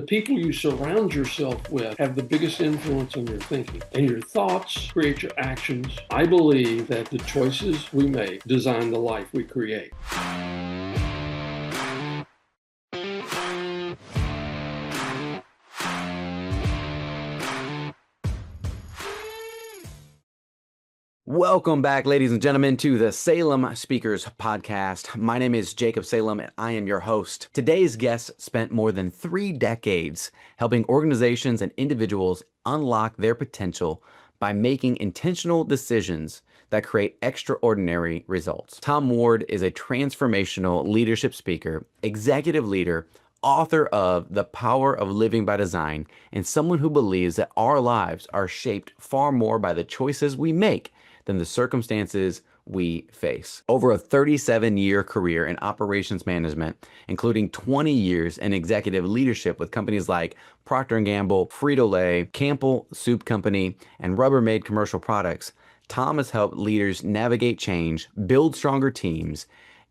people you surround yourself with have the biggest influence on your thinking. And your thoughts create your actions. I believe that the choices we make design the life we create. Welcome back, ladies and gentlemen, to the Salem Speakers Podcast. My name is Jacob Salem, and I am your host. Today's guest spent more than 3 decades helping organizations and individuals unlock their potential by making intentional decisions that create extraordinary results. Tom Ward is a transformational leadership speaker, executive leader, author of The Power of Living by Design, and someone who believes that our lives are shaped far more by the choices we make than the circumstances we face. Over a 37-year career in operations management, including 20 years in executive leadership with companies like Procter Gamble, Frito-Lay, Campbell Soup Company, and Rubbermaid Commercial Products, Tom has helped leaders navigate change, build stronger teams,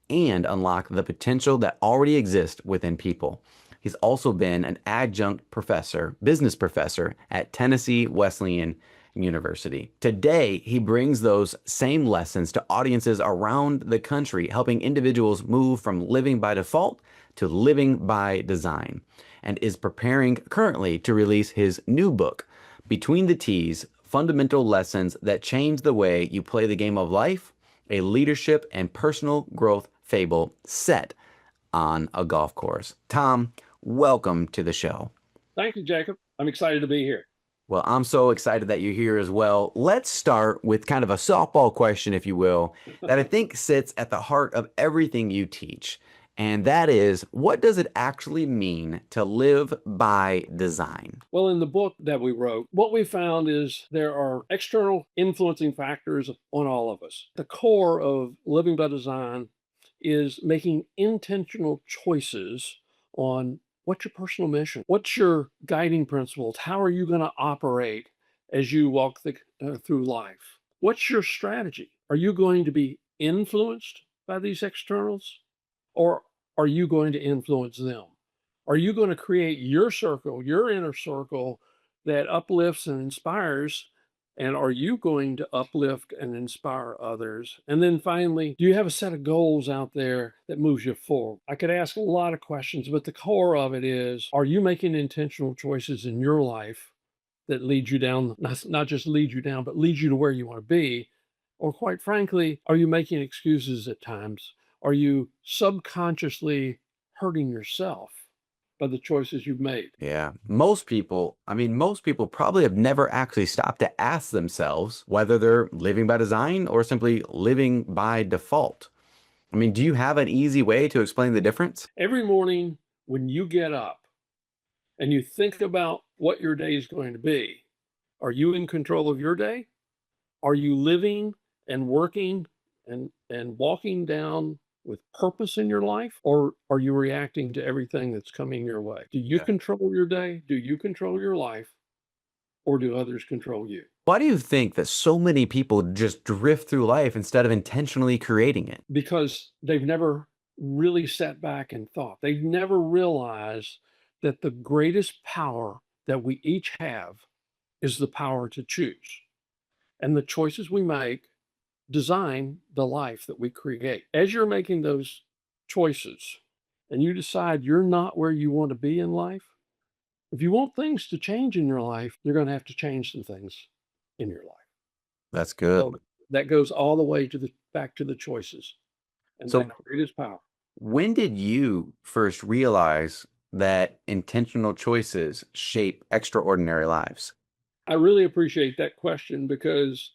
and unlock the potential that already exists within people. He's also been an adjunct professor, business professor at Tennessee Wesleyan University. Today, he brings those same lessons to audiences around the country, helping individuals move from living by default to living by design, and is preparing currently to release his new book, Between the T's: Fundamental Lessons That Change the Way You Play the Game of Life, a leadership and personal growth fable set on a golf course. Tom, welcome to the show. Thank you, Jacob. I'm excited to be here. Well, I'm so excited that you're here as well. Let's start with kind of a softball question, if you will, that I think sits at the heart of everything you teach. And that is, what does it actually mean to live by design? Well, in the book that we wrote, what we found is there are external influencing factors on all of us. The core of living by design is making intentional choices on what's your personal mission? What's your guiding principles? How are you going to operate as you walk through life? What's your strategy? Are you going to be influenced by these externals, or are you going to influence them? Are you going to create your circle, your inner circle that uplifts and inspires? And are you going to uplift and inspire others? And then finally, do you have a set of goals out there that moves you forward? I could ask a lot of questions, but the core of it is, are you making intentional choices in your life that lead you down, not just lead you down, but lead you to where you want to be? Or quite frankly, are you making excuses at times? Are you subconsciously hurting yourself by the choices you've made? Yeah, most people probably have never actually stopped to ask themselves whether they're living by design or simply living by default. I mean, do you have an easy way to explain the difference? Every morning when you get up and you think about what your day is going to be, are you in control of your day? Are you living and working and walking down with purpose in your life, or are you reacting to everything that's coming your way? Do you control your day? Do you control your life? Or do others control you? Why do you think that so many people just drift through life instead of intentionally creating it? Because they've never really sat back and thought. They've never realized that the greatest power that we each have is the power to choose. And the choices we make design the life that we create. As you're making those choices and you decide you're not where you want to be in life, if you want things to change in your life, you're going to have to change some things in your life. That's good. So that goes all the way to back to the choices. And So that greatest power. when did you first realize that intentional choices shape extraordinary lives? I really appreciate that question, because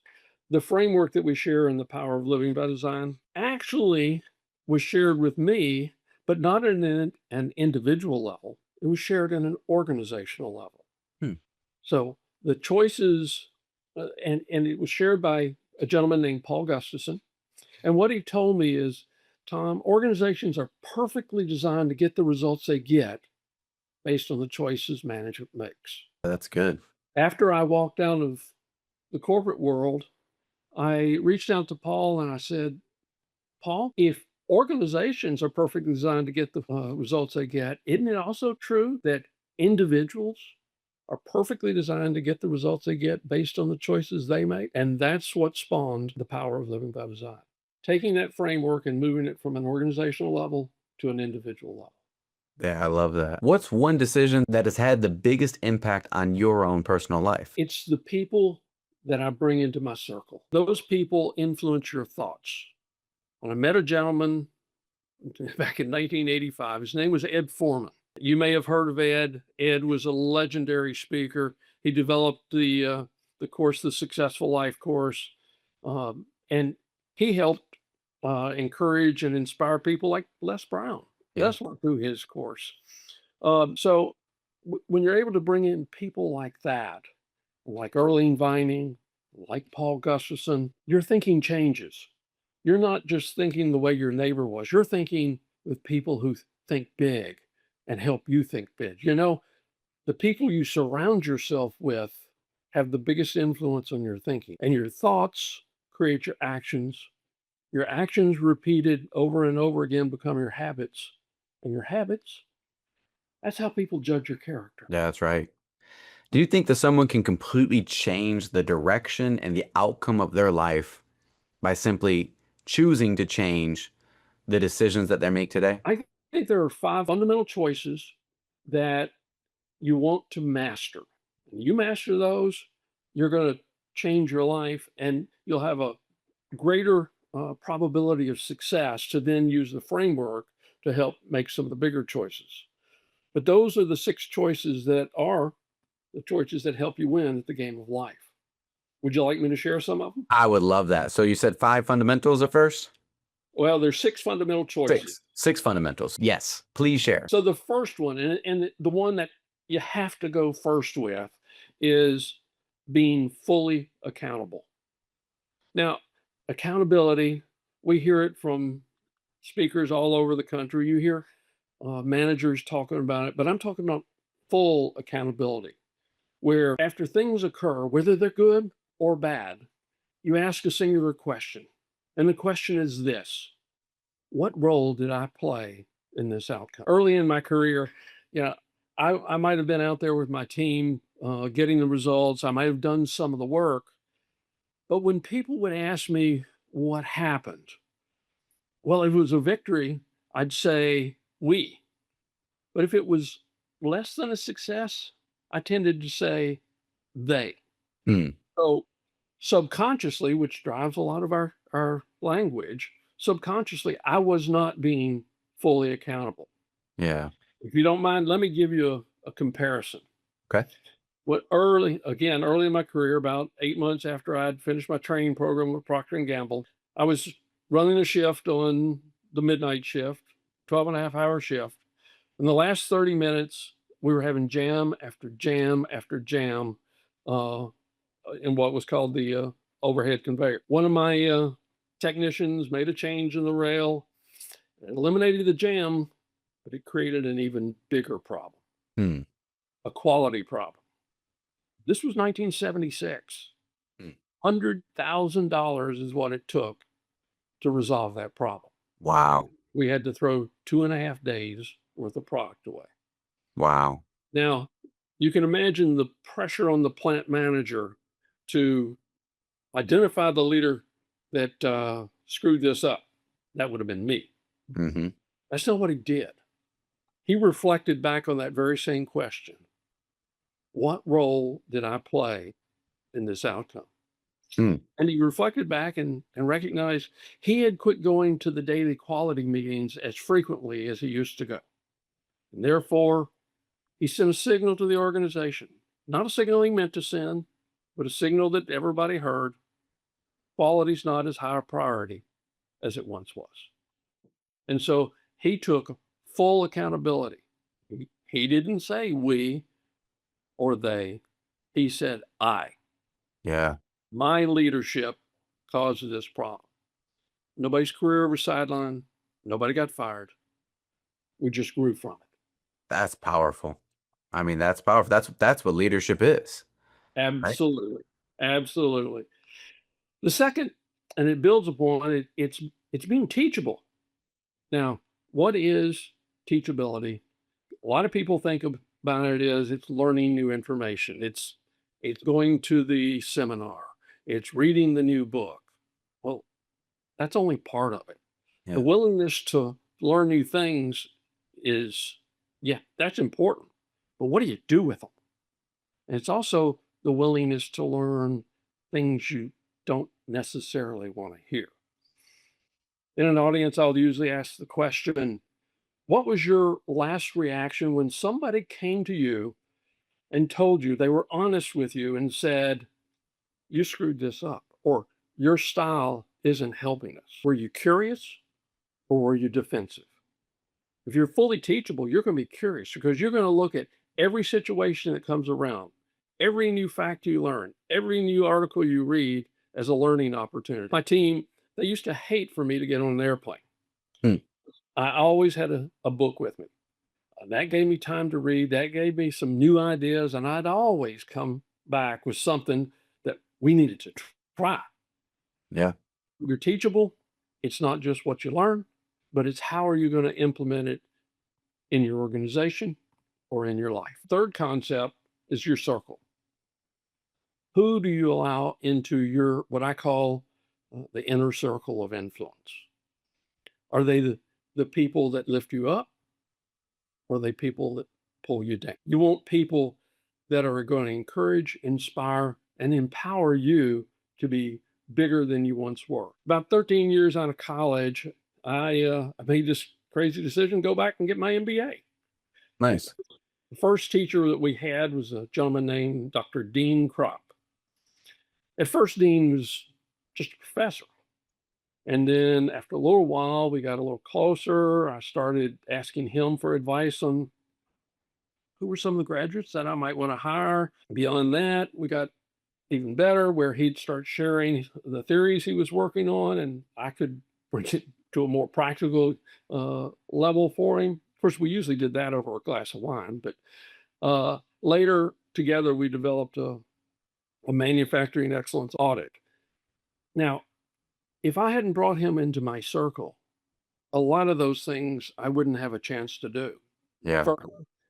the framework that we share in The Power of Living by Design actually was shared with me, but not in an individual level. It was shared in an organizational level. Hmm. So the choices, and it was shared by a gentleman named Paul Gustafson. And what he told me is, Tom, organizations are perfectly designed to get the results they get based on the choices management makes. That's good. After I walked out of the corporate world, I reached out to Paul and I said, Paul, if organizations are perfectly designed to get the results they get, isn't it also true that Individuals are perfectly designed to get the results they get based on the choices they make. And that's what spawned the power of living by design. Taking that framework and moving it from an organizational level to an individual level. Yeah, I love that. What's one decision that has had the biggest impact on your own personal life? It's the people that I bring into my circle. Those people influence your thoughts. When I met a gentleman back in 1985, his name was Ed Foreman. You may have heard of Ed. Ed was a legendary speaker. He developed the course, the Successful Life course, and he helped encourage and inspire people like Les Brown. Yeah. Les went through his course. So when you're able to bring in people like that, like Earlene Vining, like Paul Gustafson, your thinking changes. You're not just thinking the way your neighbor was. You're thinking with people who think big and help you think big. You know, the people you surround yourself with have the biggest influence on your thinking, and your thoughts create your actions. Your actions repeated over and over again become your habits, and your habits, that's how people judge your character. Yeah, that's right. Do you think that someone can completely change the direction and the outcome of their life by simply choosing to change the decisions that they make today? I think there are 5 fundamental choices that you want to master. When you master those, you're going to change your life and you'll have a greater probability of success to then use the framework to help make some of the bigger choices. But those are the 6 choices that are the choices that help you win at the game of life. Would you like me to share some of them? I would love that. So you said 5 fundamentals at first? Well, there's 6 fundamental choices. Six fundamentals. Yes. Please share. So the first one, and the one that you have to go first with, is being fully accountable. Now, accountability, we hear it from speakers all over the country. You hear managers talking about it, but I'm talking about full accountability, where after things occur, whether they're good or bad, you ask a singular question. And the question is this: what role did I play in this outcome? Early in my career, you know, I might have been out there with my team getting the results. I might have done some of the work. But when people would ask me what happened, well, if it was a victory, I'd say we. But if it was less than a success, I tended to say they. Hmm. So subconsciously, which drives a lot of our language, subconsciously, I was not being fully accountable. Yeah. If you don't mind, let me give you a comparison. Okay. Early in my career, about 8 months after I'd finished my training program with Procter Gamble, I was running a shift on the midnight shift, 12 and a half hour shift. In the last 30 minutes, we were having jam after jam after jam uh, in what was called the overhead conveyor. One of my technicians made a change in the rail, it eliminated the jam, but it created an even bigger problem, Hmm. a quality problem. This was 1976. Hmm. $100,000 is what it took to resolve that problem. Wow. We had to throw 2.5 days worth of product away. Wow. Now, you can imagine the pressure on the plant manager to identify the leader that screwed this up. That would have been me. Hmm. That's not what he did. He reflected back on that very same question. What role did I play in this outcome? Hmm. And he reflected back and recognized he had quit going to the daily quality meetings as frequently as he used to go. And therefore, he sent a signal to the organization, not a signal he meant to send, but a signal that everybody heard. Quality's not as high a priority as it once was. And so he took full accountability. He didn't say we or they, he said I. Yeah. My leadership caused this problem. Nobody's career was sidelined. Nobody got fired. We just grew from it. That's powerful. I mean, that's powerful. That's what leadership is, right? Absolutely. Absolutely. The second, and it builds upon it, it's being teachable. Now, what is teachability? A lot of people think of about it is it's learning new information. It's going to the seminar. It's reading the new book. Well, that's only part of it. The Yeah. willingness to learn new things is, yeah, that's important. But what do you do with them? And it's also the willingness to learn things you don't necessarily want to hear. In an audience, I'll usually ask the question, what was your last reaction when somebody came to you and told you, they were honest with you and said, you screwed this up, or your style isn't helping us? Were you curious or were you defensive? If you're fully teachable, you're going to be curious because you're going to look at every situation that comes around, every new fact you learn, every new article you read as a learning opportunity. My team, they used to hate for me to get on an airplane. Hmm. I always had a book with me. That gave me time to read. That gave me some new ideas. And I'd always come back with something that we needed to try. Yeah. You're teachable. It's not just what you learn, but it's how are you going to implement it in your organization or in your life. Third concept is your circle. Who do you allow into your, what I call the inner circle of influence? Are they the people that lift you up? Or are they people that pull you down? You want people that are going to encourage, inspire, and empower you to be bigger than you once were. About 13 years out of college, I made this crazy decision, go back and get my MBA. Nice. The first teacher that we had was a gentleman named Dr. Dean Kropp. At first, Dean was just a professor. And then after a little while, we got a little closer. I started asking him for advice on who were some of the graduates that I might want to hire. Beyond that, we got even better where he'd start sharing the theories he was working on, and I could bring it to a more practical level for him. Of course, we usually did that over a glass of wine, but later together we developed a manufacturing excellence audit. Now, if I hadn't brought him into my circle, a lot of those things I wouldn't have a chance to do. Yeah. First,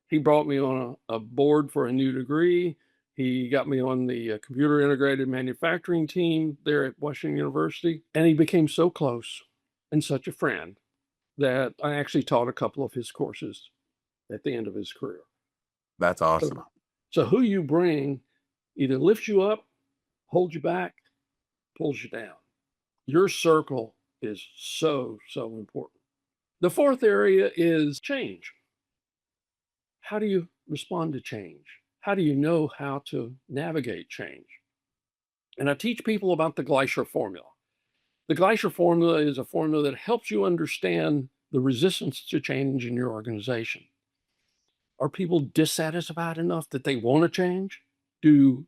he brought me on a board for a new degree. He got me on the computer integrated manufacturing team there at Washington University. And he became so close and such a friend that I actually taught a couple of his courses at the end of his career. That's awesome. So who you bring either lifts you up, holds you back, pulls you down. Your circle is so, so important. The fourth area is change. How do you respond to change? How do you know how to navigate change? And I teach people about the Gleicher formula. The Gleicher formula is a formula that helps you understand the resistance to change in your organization. Are people dissatisfied enough that they want to change? Do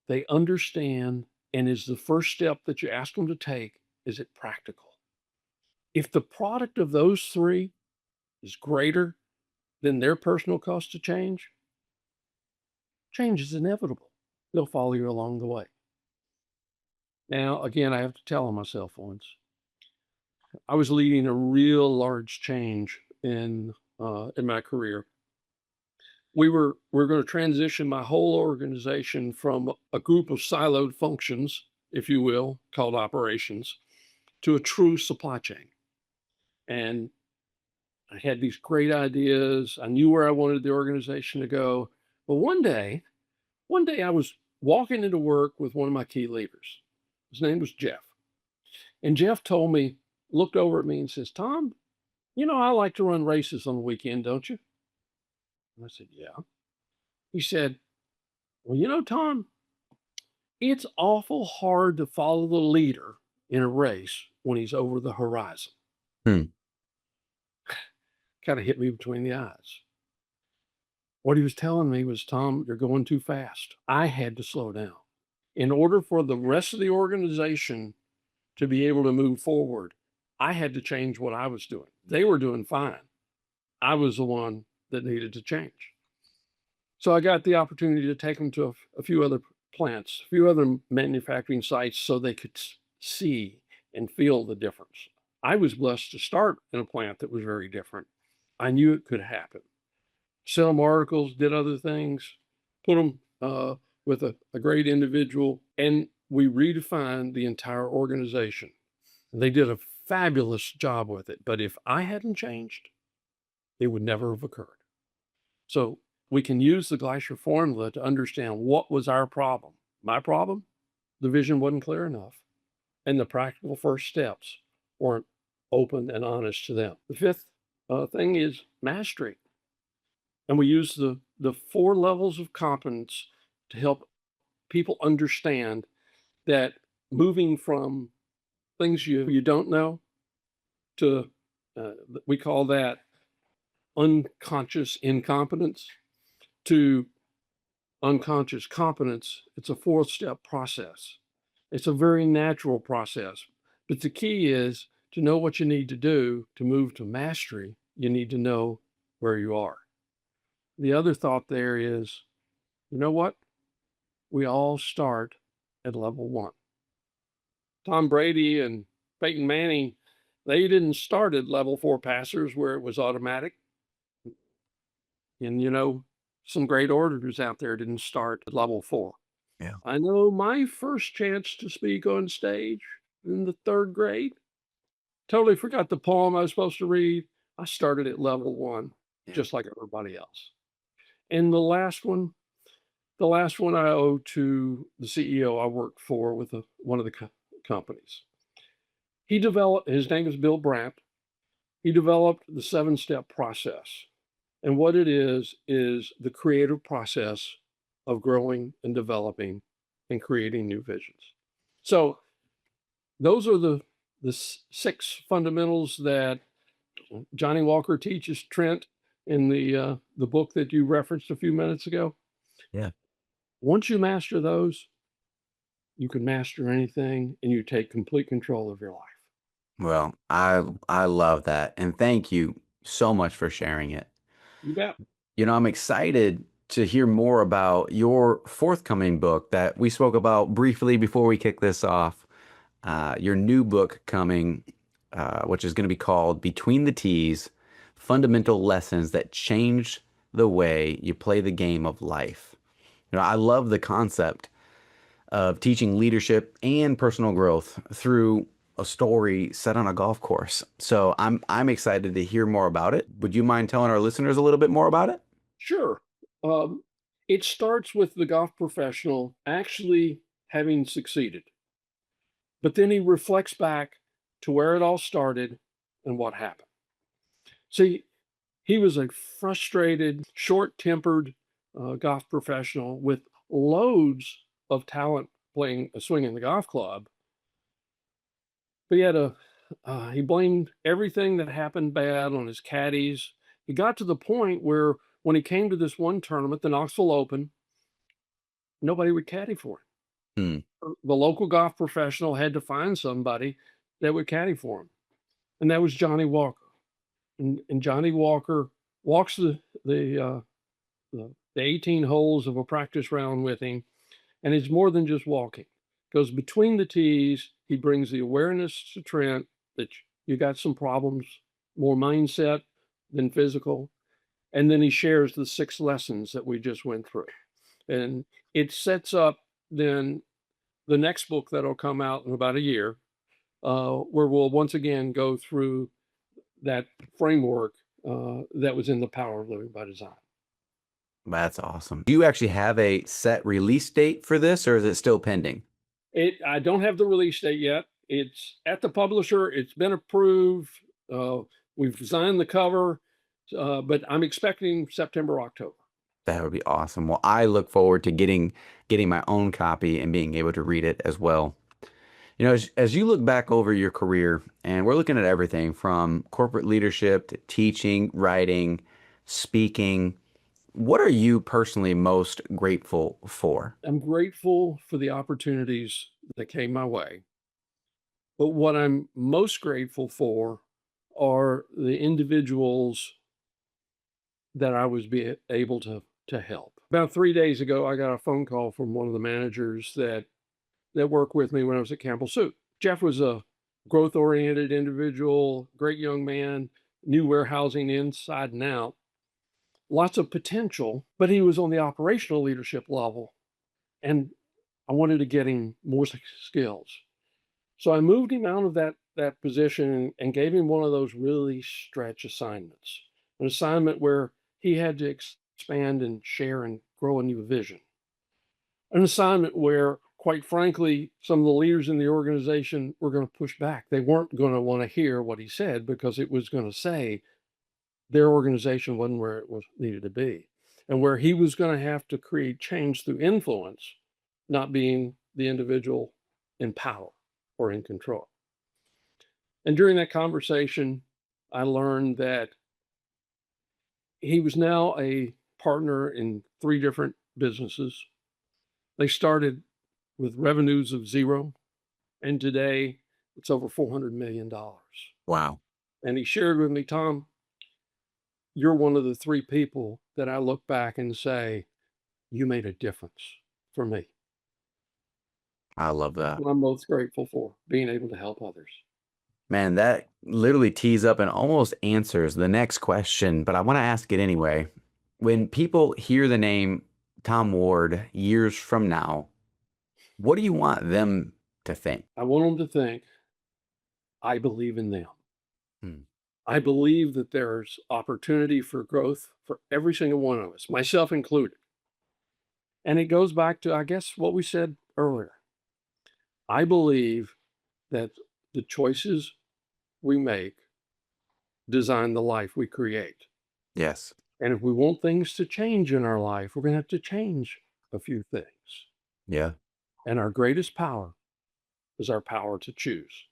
they understand? And is the first step that you ask them to take, is it practical? If the product of those three is greater than their personal cost to change, change is inevitable. They'll follow you along the way. Now, again, I have to tell on myself once. I was leading a real large change in my career. We're going to transition my whole organization from a group of siloed functions, if you will, called operations, to a true supply chain. And I had these great ideas. I knew where I wanted the organization to go. But one day I was walking into work with one of my key leaders. His name was Jeff. And Jeff told me, looked over at me and says, Tom, I like to run races on the weekend, don't you? And I said, yeah. He said, well, Tom, it's awful hard to follow the leader in a race when he's over the horizon. Hmm. Kind of hit me between the eyes. What he was telling me was, Tom, you're going too fast. I had to slow down. In order for the rest of the organization to be able to move forward, I had to change what I was doing. They were doing fine. I was the one that needed to change. So I got the opportunity to take them to a few other plants, a few other manufacturing sites so they could see and feel the difference. I was blessed to start in a plant that was very different. I knew it could happen. sent them articles, did other things, put them with a great individual, and we redefined the entire organization. And they did a fabulous job with it. But if I hadn't changed, it would never have occurred. So we can use the Gleicher formula to understand what was our problem. My problem, the vision wasn't clear enough, and the practical first steps weren't open and honest to them. The fifth thing is mastery. And we use the four levels of competence to help people understand that moving from things you don't know to, we call that unconscious incompetence, to unconscious competence. It's a 4-step process. It's a very natural process. But the key is to know what you need to do to move to mastery. You need to know where you are. The other thought there is, you know what? We all start at level 1. Tom Brady and Peyton Manning, they didn't start at level 4 passers where it was automatic. And, some great orators out there didn't start at level 4. Yeah. I know my first chance to speak on stage in the 3rd grade, totally forgot the poem I was supposed to read. I started at level 1, Yeah. just like everybody else. And the last one I owe to the CEO I worked for with one of the companies. His name is Bill Brandt. He developed the 7-step process. And what it is the creative process of growing and developing and creating new visions. So those are the 6 fundamentals that Johnny Walker teaches Trent in the book that you referenced a few minutes ago. Yeah. Once you master those, you can master anything and you take complete control of your life. Well, I love that. And thank you so much for sharing it. You bet. I'm excited to hear more about your forthcoming book that we spoke about briefly before we kick this off. Your new book coming, which is going to be called Between the T's, Fundamental Lessons That Change the Way You Play the Game of Life. I love the concept of teaching leadership and personal growth through a story set on a golf course. So I'm excited to hear more about it. Would you mind telling our listeners a little bit more about it? Sure. It starts with the golf professional actually having succeeded. But then he reflects back to where it all started and what happened. See, he was a frustrated, short-tempered golf professional with loads of talent swinging the golf club. But he blamed everything that happened bad on his caddies. He got to the point where when he came to this one tournament, the Knoxville Open, nobody would caddy for him. The local golf professional had to find somebody that would caddy for him. And that was Johnny Walker. And Johnny Walker walks the 18 holes of a practice round with him. And it's more than just walking. Goes between the tees. He brings the awareness to Trent that you got some problems, more mindset than physical. And then he shares the 6 lessons that we just went through. And it sets up then the next book that'll come out in about a year, where we'll once again go through that framework that was in The Power of Living by Design. That's awesome. Do you actually have a set release date for this, or is it still pending? I don't have the release date yet. It's at the publisher. It's been approved. We've designed the cover, but I'm expecting September, October. That would be awesome. Well, I look forward to getting my own copy and being able to read it as well. As you look back over your career, and we're looking at everything from corporate leadership to teaching, writing, speaking, what are you personally most grateful for? I'm grateful for the opportunities that came my way. But what I'm most grateful for are the individuals that I was able to help. About 3 days ago, I got a phone call from one of the managers that worked with me when I was at Campbell Soup. Jeff was a growth-oriented individual, great young man, knew warehousing inside and out. lots of potential, but he was on the operational leadership level. And I wanted to get him more skills. So I moved him out of that position and gave him one of those really stretch assignments, an assignment where he had to expand and share and grow a new vision, an assignment where, quite frankly, some of the leaders in the organization were going to push back. They weren't going to want to hear what he said because it was going to say their organization wasn't where it was needed to be, and where he was going to have to create change through influence, not being the individual in power or in control. And during that conversation, I learned that he was now a partner in 3 different businesses. They started with revenues of 0, and today it's over $400 million. Wow. And he shared with me, Tom, you're one of the 3 people that I look back and say, you made a difference for me. I love that. And I'm most grateful for being able to help others. Man, that literally tees up and almost answers the next question, but I want to ask it anyway. When people hear the name Tom Ward years from now, what do you want them to think? I want them to think, I believe in them. Hmm. I believe that there's opportunity for growth for every single one of us, myself included. And it goes back to, I guess, what we said earlier. I believe that the choices we make design the life we create. Yes. And if we want things to change in our life, we're going to have to change a few things. Yeah. And our greatest power is our power to choose.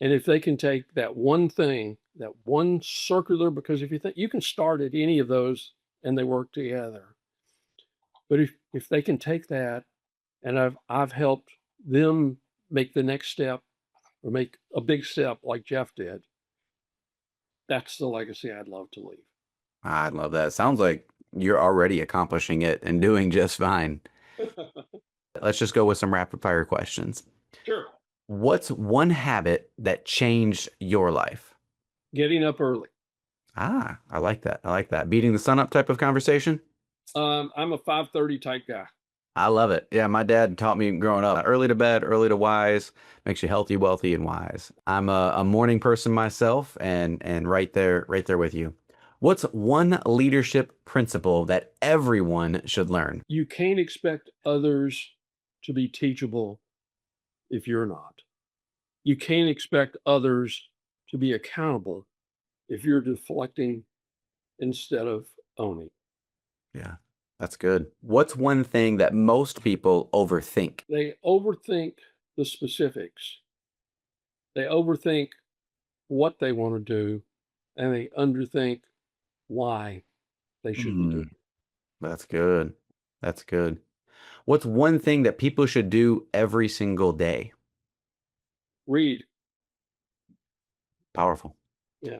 And if they can take that one thing, that one circular, because if you think you can start at any of those and they work together. But if they can take that, and I've helped them make the next step or make a big step like Jeff did, that's the legacy I'd love to leave. I love that. Sounds like you're already accomplishing it and doing just fine. Let's just go with some rapid fire questions. Sure. What's one habit that changed your life? Getting up early. I like that. I like that. Beating the sun up type of conversation? I'm a 5:30 type guy. I love it. Yeah, my dad taught me growing up, early to bed, early to wise, makes you healthy, wealthy, and wise. I'm a morning person myself, and right there with you. What's one leadership principle that everyone should learn? You can't expect others to be teachable if you're not. You can't expect others to be accountable if you're deflecting instead of owning. Yeah, that's good. What's one thing that most people overthink? They overthink the specifics. They overthink what they want to do, and they underthink why they should be doing it. That's good. That's good. What's one thing that people should do every single day? Read. Powerful. Yeah.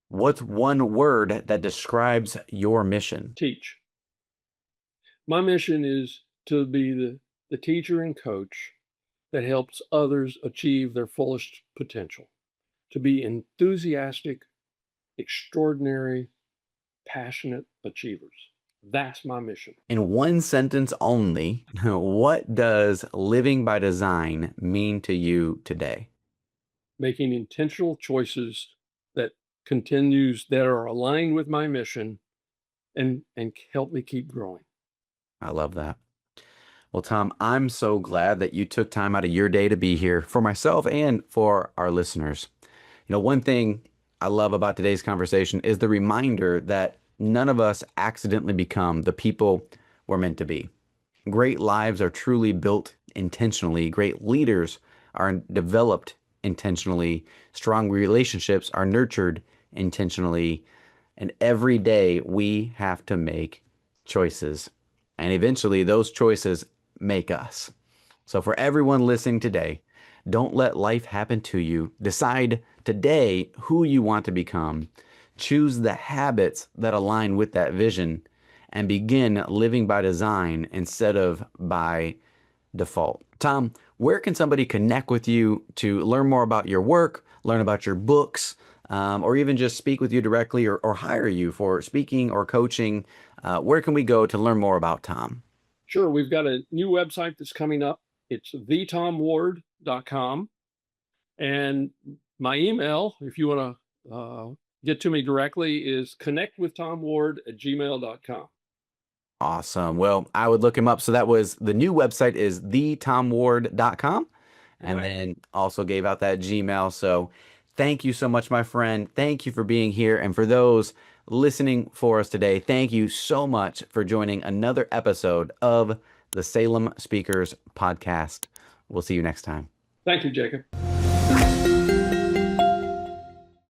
What's one word that describes your mission? Teach. My mission is to be the teacher and coach that helps others achieve their fullest potential, to be enthusiastic, extraordinary, passionate achievers. That's my mission. In one sentence only, what does living by design mean to you today? Making intentional choices that are aligned with my mission and help me keep growing. I love that. Well, Tom, I'm so glad that you took time out of your day to be here for myself and for our listeners. You know, one thing I love about today's conversation is the reminder that none of us accidentally become the people we're meant to be. Great lives are truly built intentionally. Great leaders are developed intentionally. Strong relationships are nurtured intentionally. And every day we have to make choices. And eventually those choices make us. So for everyone listening today, don't let life happen to you. Decide today who you want to become. Choose the habits that align with that vision and begin living by design instead of by default. Tom, where can somebody connect with you to learn more about your work, learn about your books, or even just speak with you directly or hire you for speaking or coaching, where can we go to learn more about Tom? Sure. We've got a new website that's coming up. It's thetomward.com. And my email, if you want to get to me directly, is connectwithtomward@gmail.com. Awesome. Well, I would look him up. So that was the new website is thetomward.com, and Right. then also gave out that Gmail. So thank you so much, my friend. Thank you for being here. And for those listening for us today, thank you so much for joining another episode of the Salem Speakers Podcast. We'll see you next time. Thank you, Jacob.